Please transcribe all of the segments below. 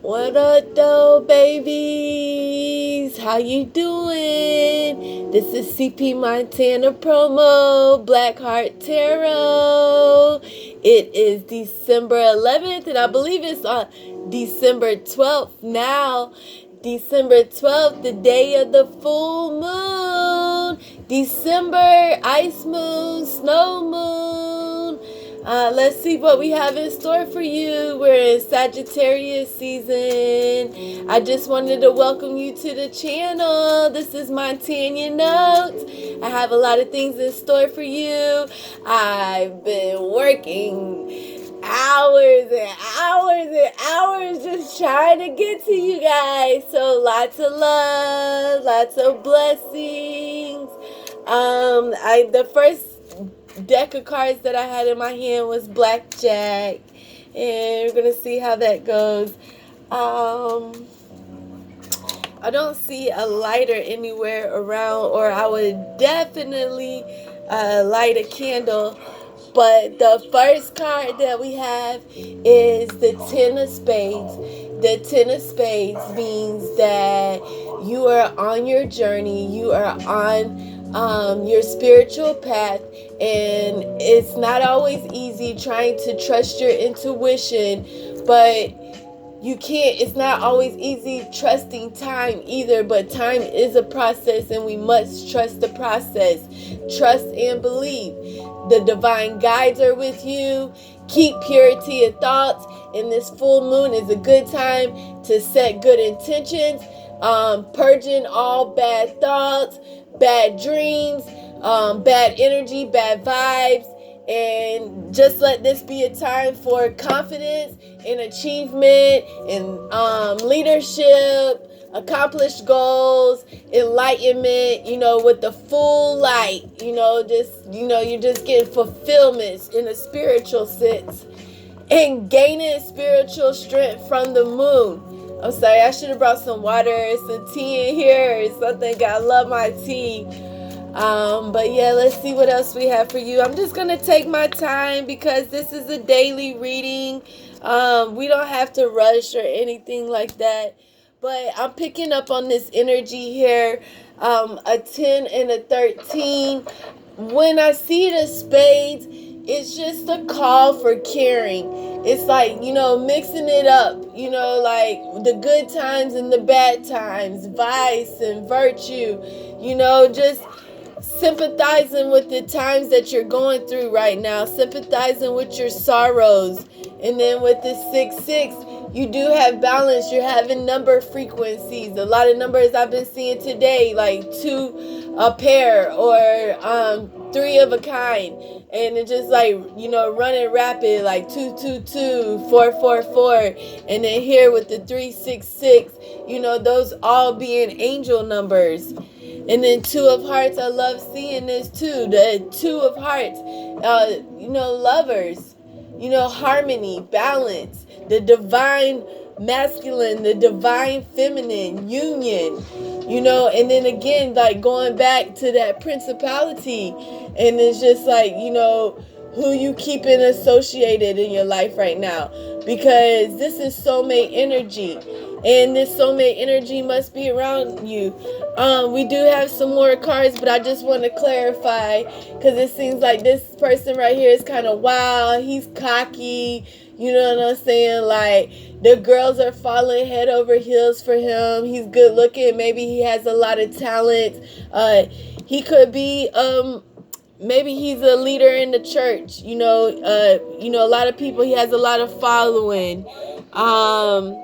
What up, though, babies? How you doing? This is CP Montana promo, Blackheart Tarot. It is December 11th, and I believe it's on December 12th now. December 12th, the day of the full moon. December, ice moon, snow moon. Let's see what we have in store for you. We're in Sagittarius season. I just wanted to welcome you to the channel. This is MontanyaNotes. I have a lot of things in store for you. I've been working hours and hours and hours just trying to get to you guys. So lots of love, lots of blessings. The first deck of cards that I had in my hand was Blackjack, and we're gonna see how that goes. I don't see a lighter anywhere around, or I would definitely light a candle. But the first card that we have is the Ten of Spades. The Ten of Spades means that you are on your journey. You are on your spiritual path, and it's not always easy trying to trust your intuition, but you can't, it's not always easy trusting time either, but time is a process, and we must trust the process. Trust and believe. The divine guides are with you. Keep purity of thoughts, and this full moon is a good time to set good intentions, purging all bad thoughts, bad dreams, bad energy, bad vibes, and just let this be a time for confidence and achievement and leadership, accomplished goals, enlightenment, with the full light, you're just getting fulfillments in a spiritual sense and gaining spiritual strength from the moon. I'm sorry, I should have brought some water, some tea in here or something. I love my tea. But yeah, let's see what else we have for you. I'm just going to take my time because this is a daily reading. We don't have to rush or anything like that. But I'm picking up on this energy here. A 10 and a 13. When I see the spades, it's just a call for caring. It's like, mixing it up, like the good times and the bad times, vice and virtue, just sympathizing with the times that you're going through right now, sympathizing with your sorrows. And then with the 6-6, you do have balance. You're having number frequencies. A lot of numbers I've been seeing today, like 2 a pair or 3 of a kind. And it's just like, running rapid, like 222, 444. And then here with the 366, those all being angel numbers. And then 2 of hearts, I love seeing this too. The 2 of hearts, lovers, harmony, balance, the divine masculine, the divine feminine, union, and then again, like going back to that principality. And it's just like, who you keeping associated in your life right now, because this is soulmate energy, and this soulmate energy must be around you. We do have some more cards, but I just want to clarify, because it seems like this person right here is kind of wild. He's cocky, you know what I'm saying? Like, the girls are falling head over heels for him. He's good looking. Maybe he has a lot of talent. He could be maybe he's a leader in the church, a lot of people, he has a lot of following. I'm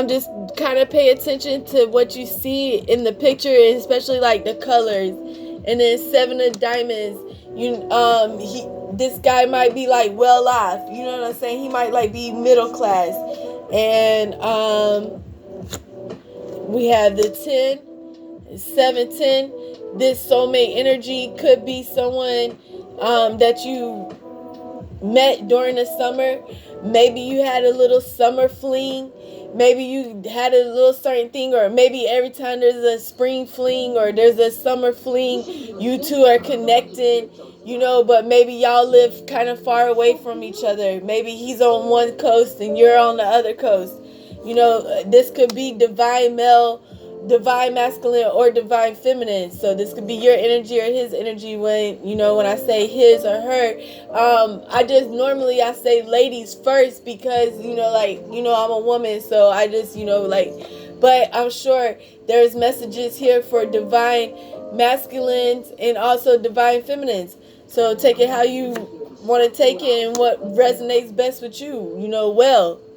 just kind of pay attention to what you see in the picture, and especially like the colors. And then 7 of diamonds, this guy might be like well off, you know what I'm saying? He might like be middle class. And we have the 10, 7, 10. This soulmate energy could be someone that you met during the summer. Maybe you had a little summer fling. Maybe you had a little certain thing, or maybe every time there's a spring fling or there's a summer fling, you two are connected. but maybe y'all live kind of far away from each other. Maybe he's on one coast and you're on the other coast. This could be divine male, divine masculine, or divine feminine. So this could be your energy or his energy. When I say his or her, I say ladies first because I'm a woman, so I just but I'm sure there's messages here for divine masculines and also divine feminines. So take it how you want to take it and what resonates best with you.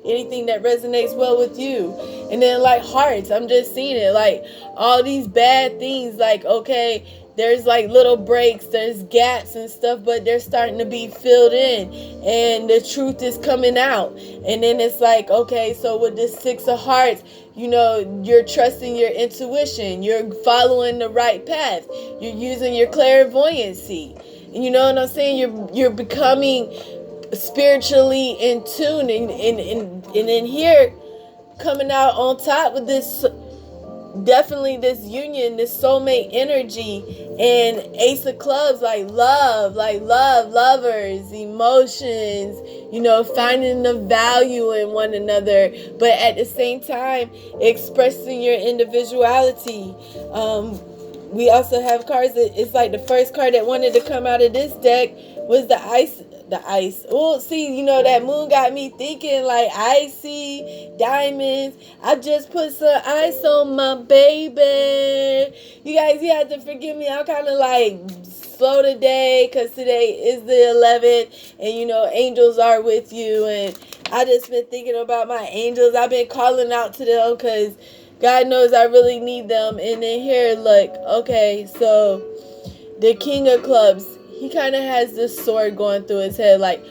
Anything that resonates well with you. And then like hearts, I'm just seeing it like all these bad things. Like, okay, there's like little breaks, there's gaps and stuff, but they're starting to be filled in and the truth is coming out. And then it's like, okay, so with this Six of Hearts, you're trusting your intuition, you're following the right path, you're using your clairvoyancy. And you know what I'm saying? You're becoming spiritually in tune, and in here, coming out on top with this, definitely this union, this soulmate energy, and Ace of Clubs, like love, lovers, emotions, finding the value in one another, but at the same time expressing your individuality. We also have cards that it's like the first card that wanted to come out of this deck was the ice. Oh, see, that moon got me thinking like icy diamonds. I just put some ice on my baby. You guys, you have to forgive me. I'm kind of like slow today because today is the 11th, and angels are with you. And I just been thinking about my angels. I've been calling out to them because God knows I really need them. And then here, look, okay, so the King of Clubs, he kind of has this sword going through his head, like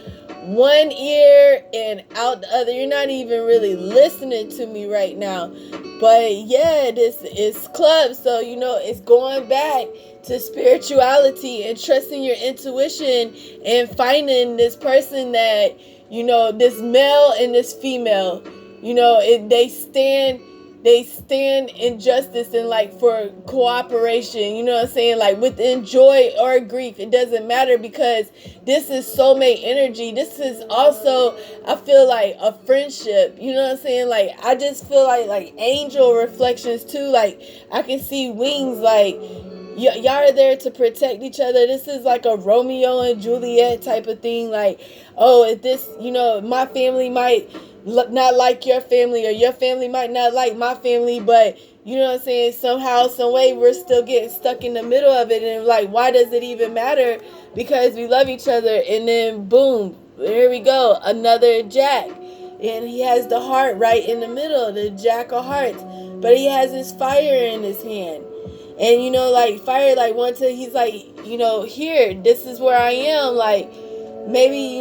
one ear and out the other. You're not even really listening to me right now. But yeah, this is clubs. So, it's going back to spirituality and trusting your intuition and finding this person that, this male and this female, they stand in justice and like for cooperation, you know what I'm saying? Like within joy or grief, it doesn't matter because this is soulmate energy. This is also, I feel like a friendship, you know what I'm saying? Like I just feel like angel reflections too. Like I can see wings, like y'all are there to protect each other. This is like a Romeo and Juliet type of thing. Like, oh, if this, my family might not like your family, or your family might not like my family, but you know what I'm saying, somehow, some way, we're still getting stuck in the middle of it. And like, why does it even matter? Because we love each other. And then boom, here we go, another Jack, and he has the heart right in the middle, the Jack of Hearts, but he has his fire in his hand. And like fire, like once he's like, here, this is where I am. Like maybe,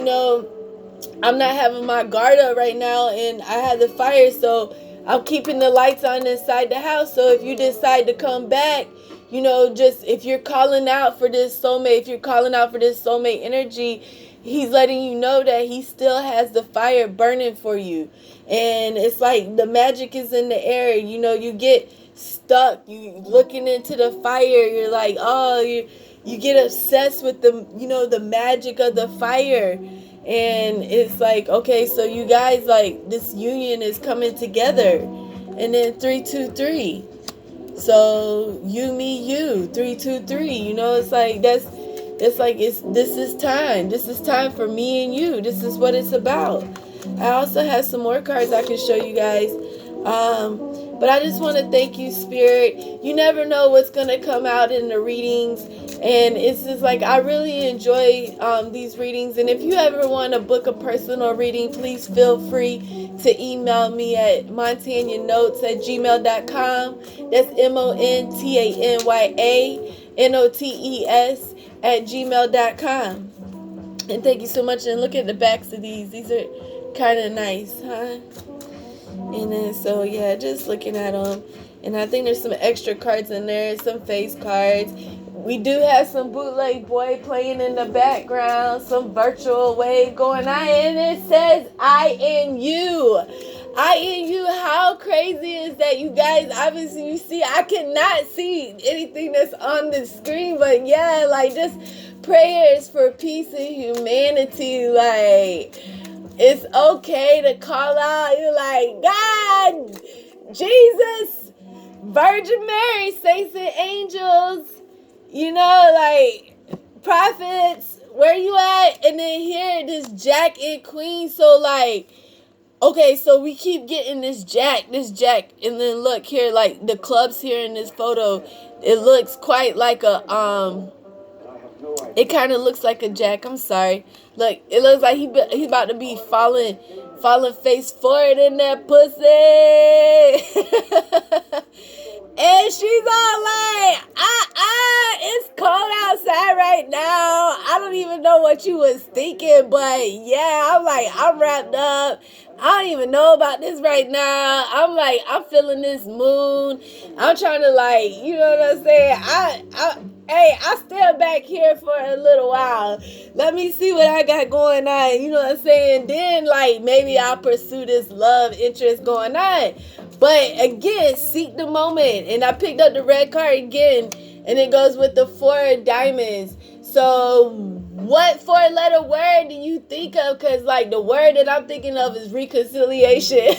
I'm not having my guard up right now and I have the fire, so I'm keeping the lights on inside the house. So if you decide to come back, just if you're calling out for this soulmate, if you're calling out for this soulmate energy, he's letting you know that he still has the fire burning for you. And it's like the magic is in the air. You get stuck, you looking into the fire, you're like, oh, you get obsessed with the magic of the fire. And it's like, okay, so you guys, like, this union is coming together. And then 323. So you, me, you, 323. It's like this is time. This is time for me and you. This is what it's about. I also have some more cards I can show you guys. But I just want to thank you, Spirit. You never know what's going to come out in the readings. And it's just like, I really enjoy these readings. And if you ever want to book a personal reading, please feel free to email me at MontanyaNotes@gmail.com. That's MontanyaNotes@gmail.com. And thank you so much. And look at the backs of these. These are kind of nice, huh? And then, so yeah, just looking at them. And I think there's some extra cards in there, some face cards. We do have some bootleg boy playing in the background, some virtual wave going on, and it says, I and you. I and you. How crazy is that, you guys? Obviously, you see, I cannot see anything that's on the screen, but yeah, like, just prayers for peace and humanity. Like, it's okay to call out. You're like, God, Jesus, Virgin Mary, saints and angels, you know, like, prophets, where you at? And then here, this Jack and Queen. So, like, okay, so we keep getting this Jack. And then look here, like, the clubs here in this photo, it looks quite like a, it kind of looks like a Jack. I'm sorry. Look, it looks like he's about to be falling face forward in that pussy. And she's all like, it's cold outside right now. I don't even know what you was thinking, but yeah, I'm like, I'm wrapped up. I don't even know about this right now. I'm like, I'm feeling this moon. I'm trying to, like, you know what I'm saying? I stay back here for a little while. Let me see what I got going on. You know what I'm saying? Then, like, maybe I'll pursue this love interest going on. But again, seek the moment. And I picked up the red card again, and it goes with the 4 of diamonds. So what 4-letter word do you think of? Because, like, the word that I'm thinking of is reconciliation.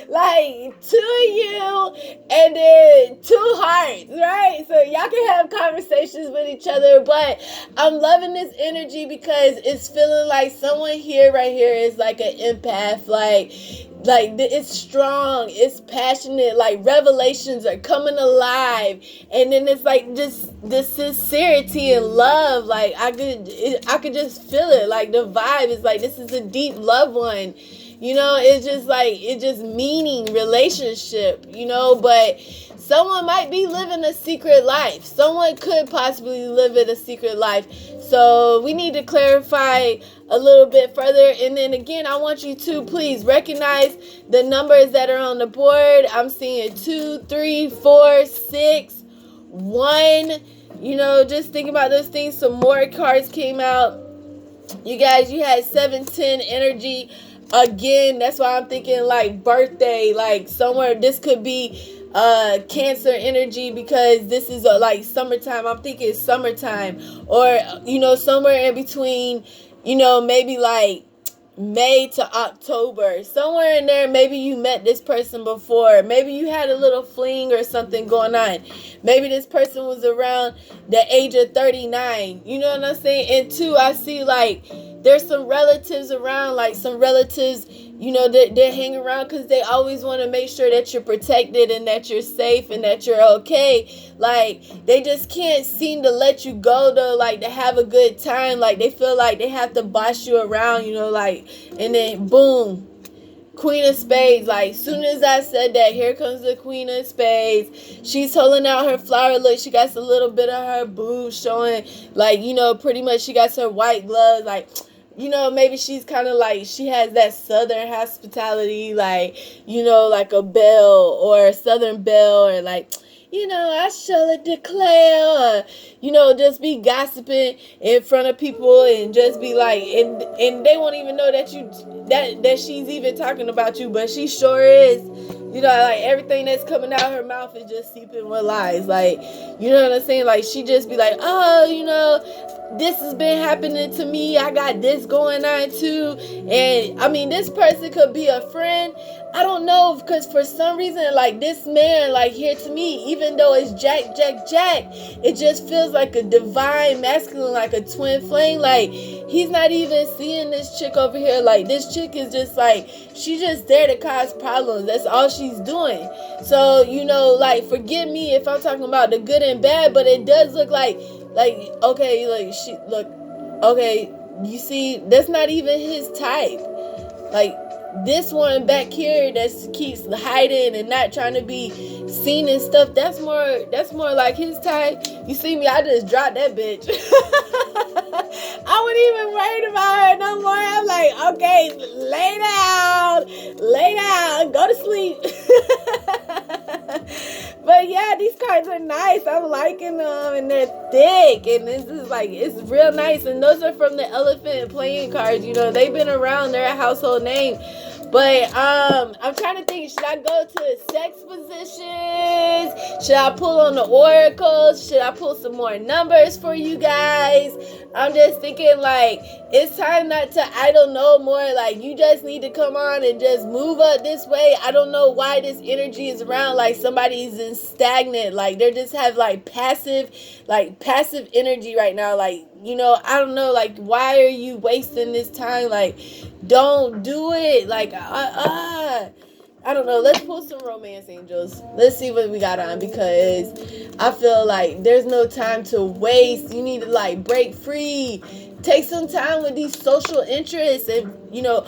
Like, 2 of you and then 2 hearts, right? So y'all can have conversations with each other. But I'm loving this energy because it's feeling like someone here, right here, is like an empath. Like it's strong, it's passionate, like revelations are coming alive, and then it's like just the sincerity and love. Like I could just feel it. Like the vibe is like, this is a deep loved one, you know. It's just like, it's just meaning relationship, you know. But someone might be living a secret life. Someone could possibly live in a secret life. So we need to clarify a little bit further. And then again, I want you to please recognize the numbers that are on the board. I'm seeing 2, 3, 4, 6, 1. You know, just think about those things. Some more cards came out. You guys, you had 710 energy. Again, that's why I'm thinking like birthday, like somewhere. This could be Cancer energy, because this is like summertime. I'm thinking summertime, or you know, somewhere in between, you know, maybe like May to October, somewhere in there. Maybe you met this person before. Maybe you had a little fling or something going on. Maybe this person was around the age of 39. You know what I'm saying? And 2, I see like there's some relatives around, like some relatives, you know, they hang around because they always want to make sure that you're protected and that you're safe and that you're okay. Like, they just can't seem to let you go, though, like, to have a good time. Like, they feel like they have to boss you around, you know, like, and then, boom, Queen of Spades. Like, soon as I said that, here comes the Queen of Spades. She's holding out her flower. Look, she got a little bit of her boobs showing. Like, you know, pretty much she got her white gloves, like, you know, maybe she's kind of like, she has that southern hospitality, like, you know, like a belle or a southern belle, or like, you know, I shall declare, you know, just be gossiping in front of people and just be like, and they won't even know that that she's even talking about you, but she sure is. You know, like everything that's coming out her mouth is just seeping with lies. Like, you know what I'm saying? Like, she just be like, oh, you know, this has been happening to me. I got this going on too. And I mean, this person could be a friend. I don't know, because for some reason, like this man, like here to me, even though it's Jack, it just feels like a divine masculine, like a twin flame. Like, he's not even seeing this chick over here. Like, this chick is just like, she's just there to cause problems. That's all she's doing. So, you know, like, forgive me if I'm talking about the good and bad, but it does look like, okay, like, okay, you see, that's not even his type. Like, this one back here that keeps hiding and not trying to be seen and stuff, that's more like his type. You see me, I just dropped that bitch. I wasn't even worried about her no more. I'm like, okay, lay down, go to sleep. But yeah, these cards are nice. I'm liking them, and they're thick, and this is like, it's real nice. And those are from the Elephant playing cards. You know, they've been around. They're a household name. But I'm trying to think, should I go to sex positions? Should I pull on the oracles? Should I pull some more numbers for you guys? I'm just thinking like it's time not to idle no more. Like you just need to come on and just move up this way. I don't know why this energy is around like somebody's in stagnant. Like they just have like passive energy right now. Like, you know, I don't know, like why are you wasting this time? Like don't do it. Like I don't know. Let's pull some romance angels. Let's see what we got on, because I feel like there's no time to waste. You need to like break free. Take some time with these social interests and, you know,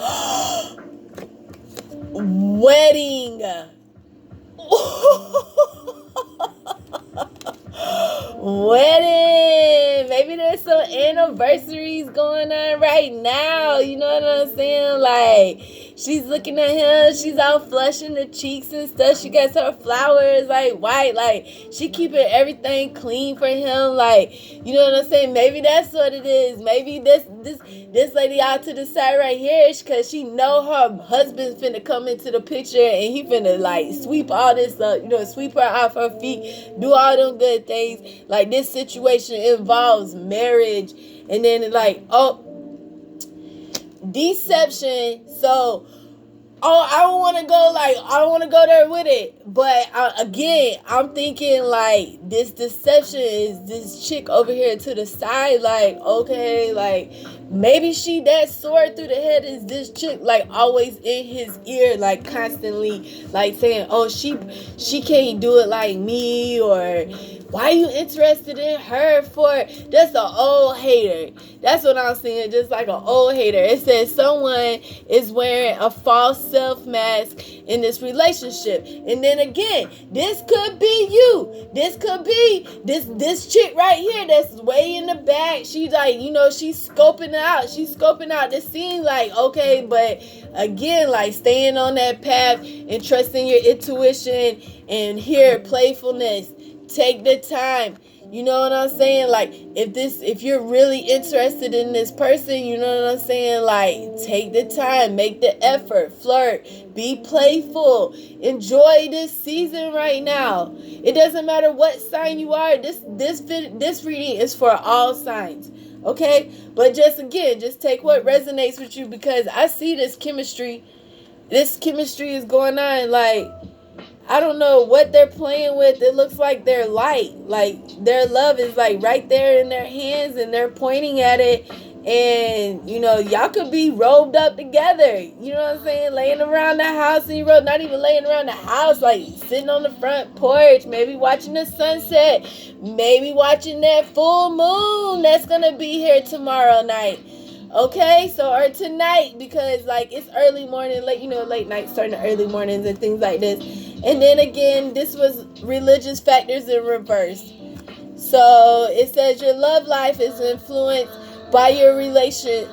wedding. Wedding. Maybe there's some anniversaries going on right now. You know what I'm saying? Like, she's looking at him. She's out flushing the cheeks and stuff. She gets her flowers, like, white. Like, she keeping everything clean for him. Like, you know what I'm saying? Maybe that's what it is. Maybe this lady out to the side right here is because she know her husband's finna come into the picture and he finna, like, sweep all this up. You know, sweep her off her feet. Do all them good things. Like, this situation involves marriage. And then, like, deception. So, I don't want to go there with it. But again, I'm thinking like this deception is this chick over here to the side. Like, okay, like maybe she that sword through the head is this chick like always in his ear, like constantly like saying, oh, she can't do it like me, or why are you interested in her for? That's an old hater. That's what I'm saying. Just like an old hater. It says someone is wearing a false self mask in this relationship. And then again, this could be you. This could be this chick right here that's way in the back. She's like, you know, she's scoping out. She's scoping out the scene like, okay, but again, like staying on that path and trusting your intuition and hear playfulness. Take the time. You know what I'm saying? Like, if you're really interested in this person, you know what I'm saying? Like, take the time, make the effort, flirt, be playful, enjoy this season right now. It doesn't matter what sign you are. This reading is for all signs. Okay? But just take what resonates with you, because I see this chemistry. This chemistry is going on. Like, I don't know what they're playing with. It looks like they're light. Like their love is like right there in their hands and they're pointing at it. And, you know, y'all could be robed up together. You know what I'm saying? Laying around the house and not even laying around the house, like sitting on the front porch, maybe watching the sunset, maybe watching that full moon that's going to be here tomorrow night. Okay, so or tonight, because like it's early morning, late night starting to early mornings and things like this. And then again, this was religious factors in reverse. So it says your love life is influenced by your religious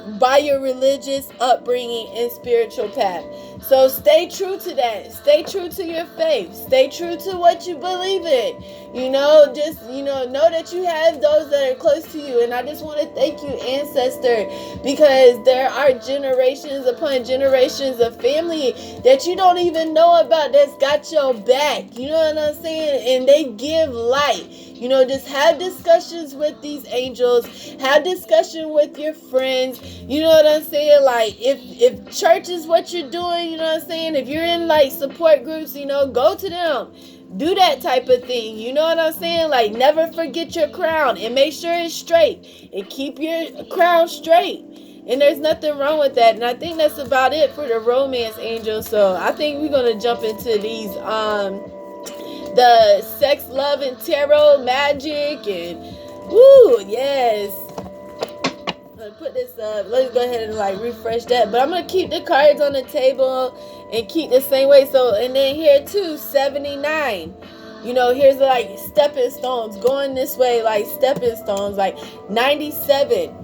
upbringing and spiritual path. So stay true to that. Stay true to your faith. Stay true to what you believe in. You know, just, know that you have those that are close to you. And I just want to thank you, ancestor, because there are generations upon generations of family that you don't even know about that's got your back. You know what I'm saying? And they give light. You know, just have discussions with these angels. Have discussion with your friends. You know what I'm saying? Like, if church is what you're doing, you know what I'm saying? If you're in, like, support groups, go to them. Do that type of thing. You know what I'm saying? Like, never forget your crown and make sure it's straight. And keep your crown straight. And there's nothing wrong with that. And I think that's about it for the romance angels. So I think we're going to jump into these, the sex, love, and tarot magic. And, woo, yes. I'm going to put this up. Let's go ahead and, like, refresh that. But I'm going to keep the cards on the table and keep the same way. So, and then here too, 79. Here's like stepping stones going this way, like stepping stones, like 97.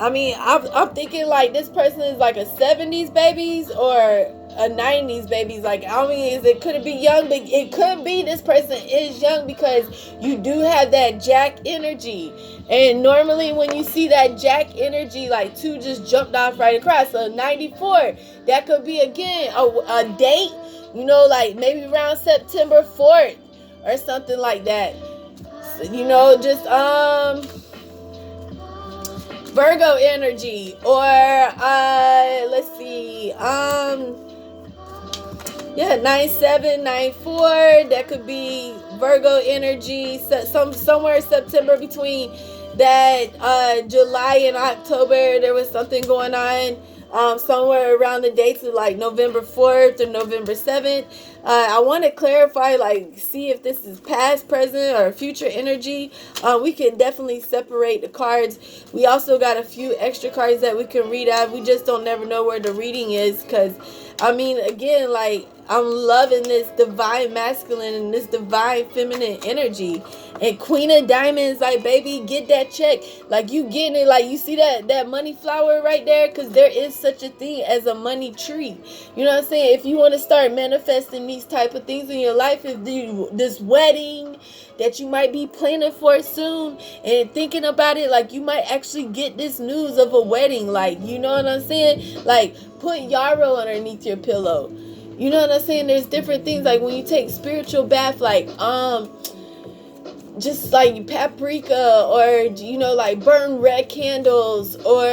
I mean, I'm thinking like this person is like a 70s babies or a 90s babies. Like, I mean, could it be young? But it could be this person is young, because you do have that Jack energy. And normally when you see that Jack energy, like 2 just jumped off right across. So 94, that could be again a date, you know, like maybe around September 4th or something like that. So, you know, just Virgo energy, or let's see, 9794, that could be Virgo energy. Somewhere September, between that July and October, there was something going on. Somewhere around the dates of like November 4th or November 7th. I want to clarify, like, see if this is past, present, or future energy. We can definitely separate the cards. We also got a few extra cards that we can read out. We just don't never know where the reading is, because, I mean, again, like, I'm loving this divine masculine and this divine feminine energy. And Queen of Diamonds, like, baby, get that check. Like, you getting it. Like, you see that money flower right there? Because there is such a thing as a money tree. You know what I'm saying? If you want to start manifesting these type of things in your life, if this wedding that you might be planning for soon and thinking about it, like, you might actually get this news of a wedding. Like, you know what I'm saying? Like, put yarrow underneath your pillow. You know what I'm saying? There's different things, like when you take spiritual bath, like just like paprika, or, you know, like burn red candles, or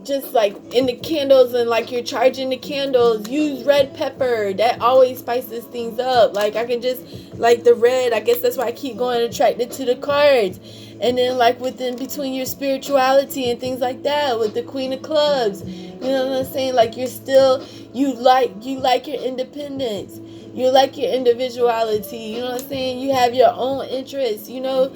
just like in the candles, and like you're charging the candles, use red pepper. That always spices things up. Like, I can just, like, the red, I guess that's why I keep going attracted to the cards. And then, like, within between your spirituality and things like that, with the Queen of Clubs, you know what I'm saying? Like, you're still, you like your independence. You like your individuality. You know what I'm saying? You have your own interests, you know,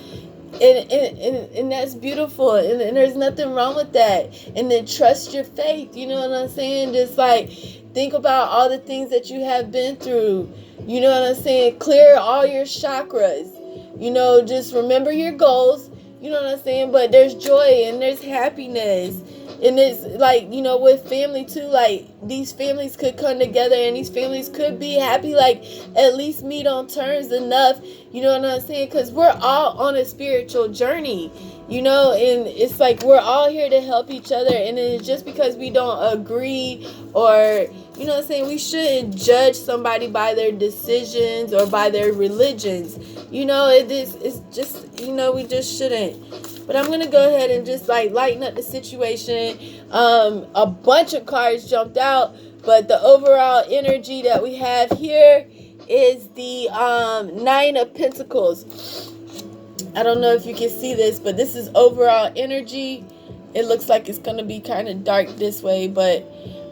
and that's beautiful. And there's nothing wrong with that. And then trust your faith. You know what I'm saying? Just, like, think about all the things that you have been through. You know what I'm saying? Clear all your chakras. You know, just remember your goals. You know what I'm saying? But there's joy and there's happiness. And it's like, you know, with family too, like, these families could come together and these families could be happy, like, at least meet on terms enough. You know what I'm saying? Because we're all on a spiritual journey, you know, and it's like we're all here to help each other. And it's just because we don't agree, or, you know what I'm saying, we shouldn't judge somebody by their decisions or by their religions. You know, it's just, you know, we just shouldn't. But I'm going to go ahead and just, like, lighten up the situation. A bunch of cards jumped out, but the overall energy that we have here is the 9 of Pentacles. I don't know if you can see this, but this is overall energy. It looks like it's going to be kind of dark this way, but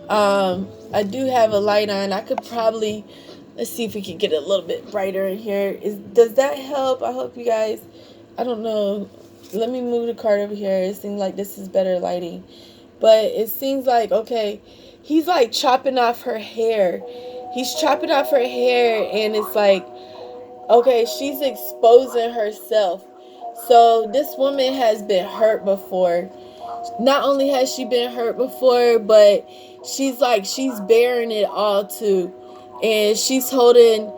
I do have a light on. I could probably, let's see if we can get a little bit brighter in here. Does that help? I hope you guys, I don't know. Let me move the card over here. It seems like this is better lighting. But it seems like, okay, he's like chopping off her hair. He's chopping off her hair, and it's like, okay, she's exposing herself. So this woman has been hurt before. Not only has she been hurt before, but she's bearing it all too. And she's holding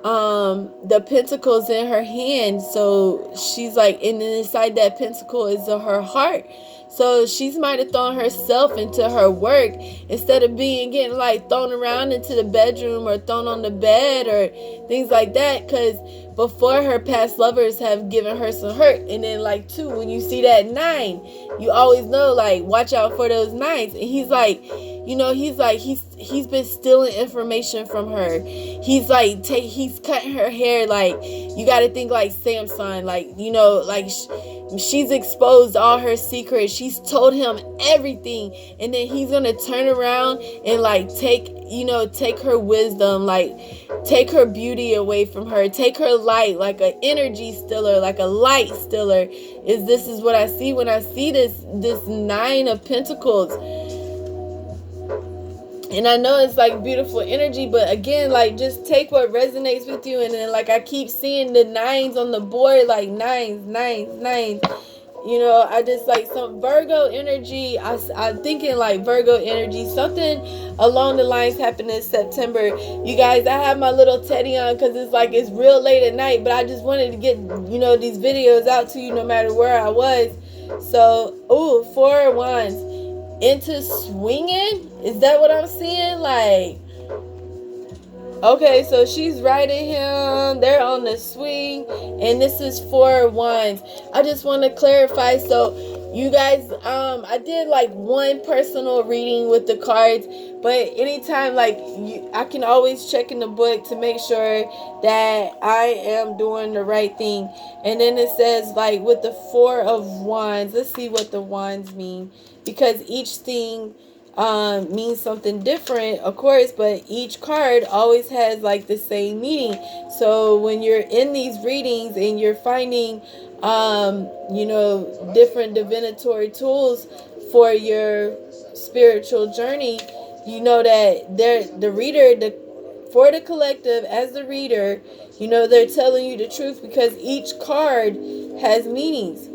the pentacles in her hand. So she's like, and then inside that pentacle is her heart. So she's might have thrown herself into her work instead of getting like thrown around into the bedroom or thrown on the bed or things like that. Because before, her past lovers have given her some hurt. And then, like, too, when you see that 9, you always know, like, watch out for those 9s. And he's like, you know, he's been stealing information from her. He's like, he's cutting her hair. Like, you got to think like Samson, like, you know, like she's exposed all her secrets. She's told him everything. And then he's going to turn around and, like, take her wisdom, like, take her beauty away from her, take her light, like an energy stealer, like a light stealer. This is what I see when I see this 9 of Pentacles. And I know it's like beautiful energy, but again, like, just take what resonates with you. And then, like, I keep seeing the 9s on the board, like 9s. You know, I just like some Virgo energy. I'm thinking like Virgo energy, something along the lines happened in September. You guys, I have my little teddy on because it's like it's real late at night, but I just wanted to get, you know, these videos out to you no matter where I was. So, ooh, 4 of Wands into swinging. Is that what I'm seeing? Like, okay, so she's riding him. They're on the swing, and this is 4 of Wands. I just want to clarify. So, you guys, I did like one personal reading with the cards, but anytime, like, I can always check in the book to make sure that I am doing the right thing. And then it says, like, with the 4 of Wands. Let's see what the wands mean, because each thing means something different, of course, but each card always has like the same meaning. So when you're in these readings and you're finding you know, different divinatory tools for your spiritual journey, you know that the reader, for the collective, as the reader, you know, they're telling you the truth because each card has meanings.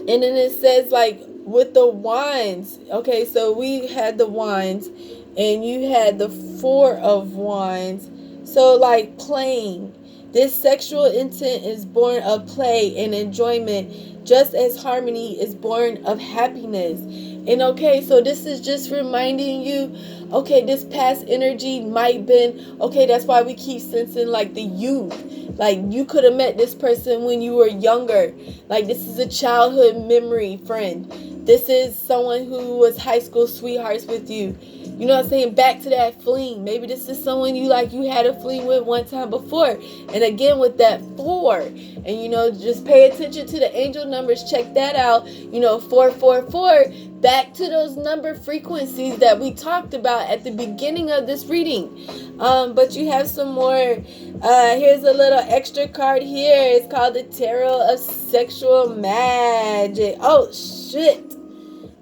And then it says, like, with the wands. Okay, so we had the wands, and you had the 4 of Wands. So, like, playing. This sexual intent is born of play and enjoyment, just as harmony is born of happiness. And okay, so this is just reminding you, okay, this past energy might been, okay, that's why we keep sensing like the youth. Like, you could have met this person when you were younger. Like, this is a childhood memory friend. This is someone who was high school sweethearts with you. You know what I'm saying? Back to that fling. Maybe this is someone you had a fling with one time before. And again, with that 4. And, you know, just pay attention to the angel numbers. Check that out. You know, 444. Back to those number frequencies that we talked about at the beginning of this reading. But you have some more. Here's a little extra card here. It's called the Tarot of Sexual Magic. Oh, shit.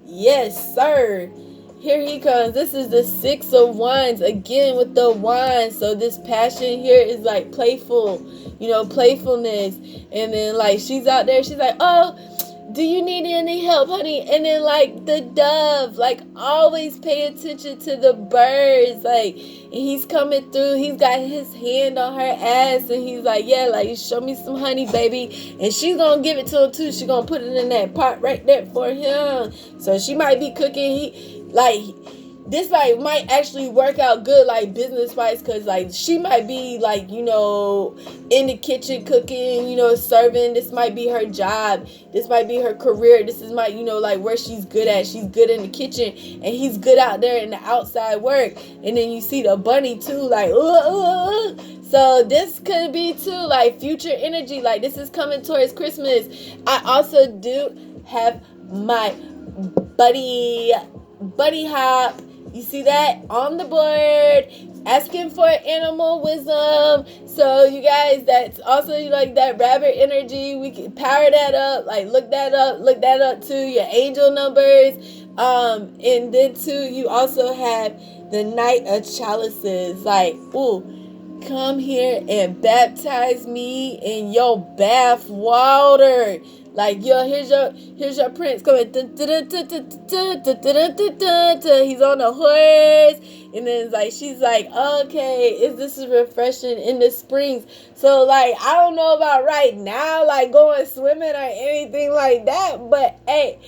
Yes, sir. Here he comes. This is the 6 of Wands. Again with the wands. So this passion here is like playful. You know, playfulness. And then like she's out there. She's like, oh, do you need any help, honey? And then like the dove. Like always pay attention to the birds. Like, and he's coming through. He's got his hand on her ass. And he's like, yeah, like show me some honey, baby. And she's going to give it to him too. She's going to put it in that pot right there for him. So she might be cooking. This like might actually work out good, like business wise, because like she might be like, you know, in the kitchen cooking, you know, serving. This might be her job. This might be her career. This is you know, like where she's good at. She's good in the kitchen, and he's good out there in the outside work. And then you see the bunny too, like So this could be too like future energy. Like this is coming towards Christmas. I also do have my buddy hop. You see that on the board, asking for animal wisdom. So you guys, that's also like that rabbit energy. We can power that up, like look that up to your angel numbers. And then too, you also have the Knight of Chalices. Like, ooh, come here and baptize me in your bath water. Like, yo, here's your prince coming. He's on the horse. And then it's like, she's like, okay, this is refreshing in the springs. So, like, I don't know about right now, like, going swimming or anything like that. But, hey,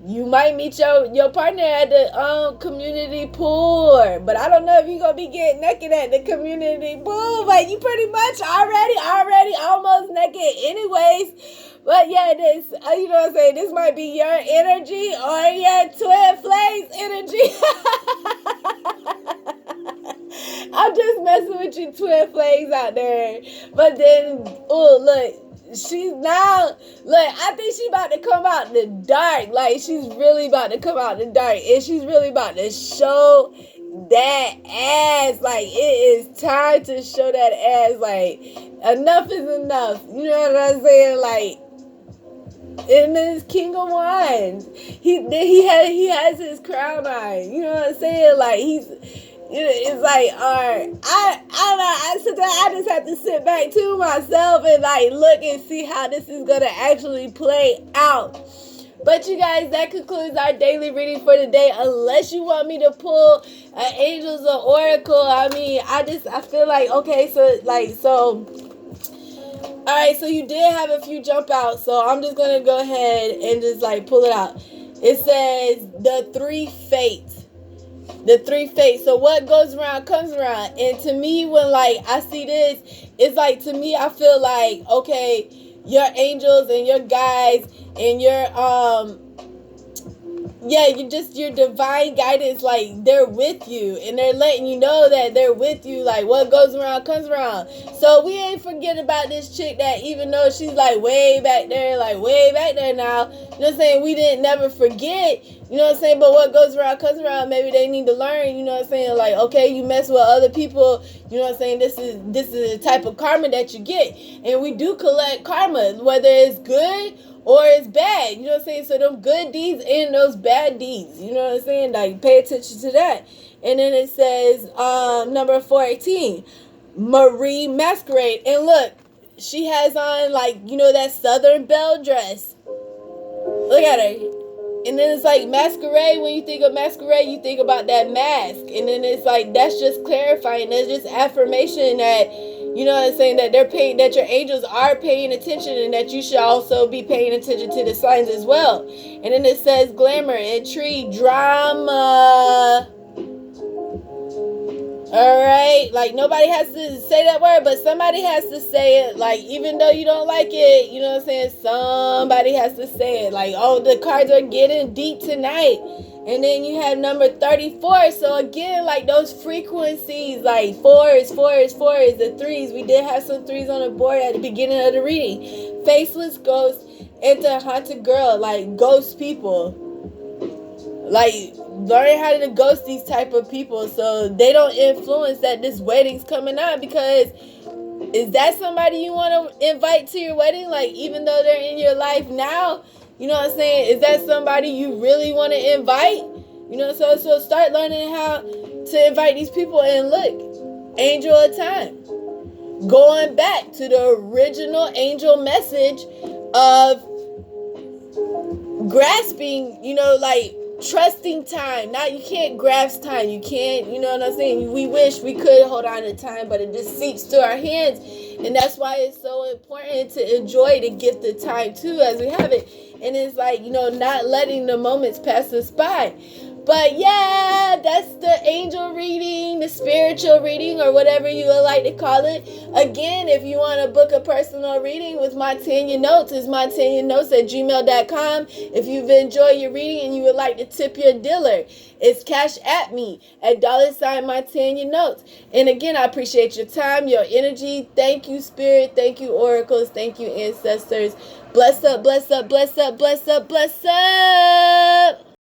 you might meet your partner at the community pool. But I don't know if you're going to be getting naked at the community pool. But you pretty much already almost naked anyways. But yeah, this, you know what I'm saying, this might be your energy or your twin flames energy. I'm just messing with you twin flames out there. But then, oh, look, I think she's about to come out in the dark. Like, she's really about to come out in the dark. And she's really about to show that ass. Like, it is time to show that ass. Like, enough is enough. You know what I'm saying? Like, and this King of Wands, he has his crown on. You know what I'm saying? Like It's like, I don't know. Sometimes I just have to sit back to myself and like look and see how this is gonna actually play out. But you guys, that concludes our daily reading for today. Unless you want me to pull angels or oracle, I mean, I feel like, okay, so. All right, so you did have a few jump out, so I'm just gonna go ahead and just like pull it out. It says the three fates. The three fates. So what goes around comes around. And to me, when like I see this, it's like, to me, I feel like, okay, your angels and your guides and your your divine guidance, like they're with you and they're letting you know that they're with you. Like what goes around comes around. So we ain't forget about this chick that even though she's like way back there now, you know what I'm saying, we didn't never forget, you know what I'm saying, but what goes around comes around. Maybe they need to learn, you know what I'm saying, like, okay, you mess with other people, you know what I'm saying, this is the type of karma that you get. And we do collect karma, whether it's good or it's bad, you know what I'm saying? So them good deeds and those bad deeds, you know what I'm saying? Like, pay attention to that. And then it says, number 14, Marie Masquerade. And look, she has on, like, you know, that Southern Belle dress. Look at her. And then it's like masquerade. When you think of masquerade, you think about that mask. And then it's like, that's just clarifying. That's just affirmation that, you know what I'm saying, that they're paying, that your angels are paying attention, and that you should also be paying attention to the signs as well. And then it says glamour, intrigue, drama. All right, like nobody has to say that word, but somebody has to say it. Like, even though you don't like it, you know what I'm saying, somebody has to say it. Like, oh, the cards are getting deep tonight. And then you have number 34. So again, like those frequencies, like fours, the threes. We did have some threes on the board at the beginning of the reading. Faceless ghost, enter haunted girl, like ghost people. Like, learn how to ghost these type of people so they don't influence that this wedding's coming on. Because is that somebody you want to invite to your wedding? Like, even though they're in your life now, you know what I'm saying, is that somebody you really want to invite? You know, so start learning how to invite these people. And look, angel of time, going back to the original angel message of grasping, you know, like trusting time. Now you can't grasp time. You can't, you know what I'm saying? We wish we could hold on to time, but it just seeps through our hands. And that's why it's so important to enjoy the gift of time too, as we have it. And it's like, you know, not letting the moments pass us by. But yeah, that's the angel reading, the spiritual reading, or whatever you would like to call it. Again, if you want to book a personal reading with MontanyaNotes, it's MontanyaNotes@gmail.com. If you've enjoyed your reading and you would like to tip your dealer, it's cash at me at $MontanyaNotes. And again, I appreciate your time, your energy. Thank you, Spirit. Thank you, Oracles. Thank you, Ancestors. Bless up, bless up, bless up, bless up, bless up.